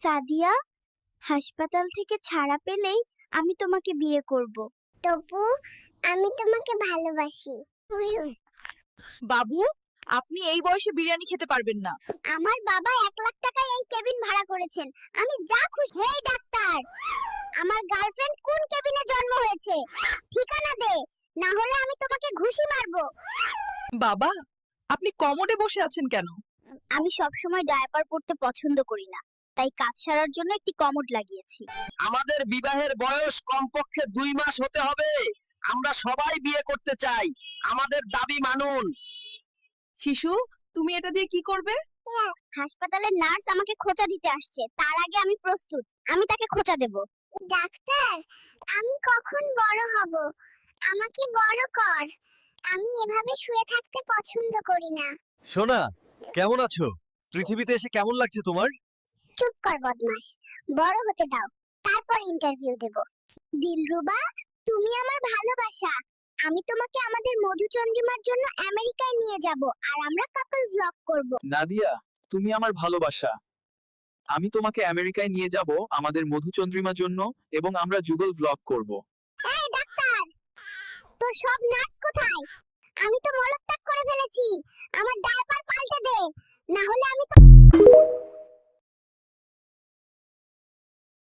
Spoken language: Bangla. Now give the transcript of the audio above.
সাদিয়া, হাসপাতাল থেকে ছাড়া পেলেই আমি তোমাকে বিয়ে করব। তপু, আমি তোমাকে ভালোবাসি। বাবু, আপনি এই বয়সে বিরিয়ানি খেতে পারবেন না। আমার বাবা 1 লাখ টাকায় এই কেবিন ভাড়া করেছেন, আমি যা খুশি। হেই ডাক্তার, আমার গার্লফ্রেন্ড কোন কেবিনে জন্ম হয়েছে? ঠিকানা দে, না হলে আমি তোমাকে ঘুষি মারবো। বাবা, আপনি কমোডে বসে আছেন কেন? আমি সব সময় ডায়াপার পরতে পছন্দ করি না, তাই কাজ সারার জন্য একটি কমোড লাগিয়েছি। আমাদের বিবাহের বয়স কমপক্ষে 2 মাস হতে হবে। আমরা সবাই বিয়ে করতে চাই, আমাদের দাবি মানুন। শিশু, তুমি এটা দিয়ে কি করবে? হাসপাতালের নার্স আমাকে খোঁচা দিতে আসছে, তার আগে আমি প্রস্তুত। আমি তাকে খোঁচা দেব। ডাক্তার, আমি কখন বড় হব? আমাকে বড় কর। আমি এভাবে শুয়ে থাকতে পছন্দ করি না। সোনা, কেমন আছো? পৃথিবীতে এসে কেমন লাগছে তোমার? চুপ কর বদমাশ, বড় হতে দাও, তারপর ইন্টারভিউ দেব। দিলরুবা, তুমি আমার ভালোবাসা। আমি তোমাকে আমাদের মধুচন্দ্রিমার জন্য আমেরিকায় নিয়ে যাব, আর আমরা কাপল ব্লগ করব। নাদিয়া, তুমি আমার ভালোবাসা। আমি তোমাকে আমেরিকায় নিয়ে যাব আমাদের মধুচন্দ্রিমার জন্য, এবং আমরা যুগল ব্লগ করব। এই ডাক্তার, তোর সব নার্স কোথায়? আমি তো মলত্যাগ করে ফেলেছি। আমার ডায়াপার পাল্টে দে, না হলে আমি তো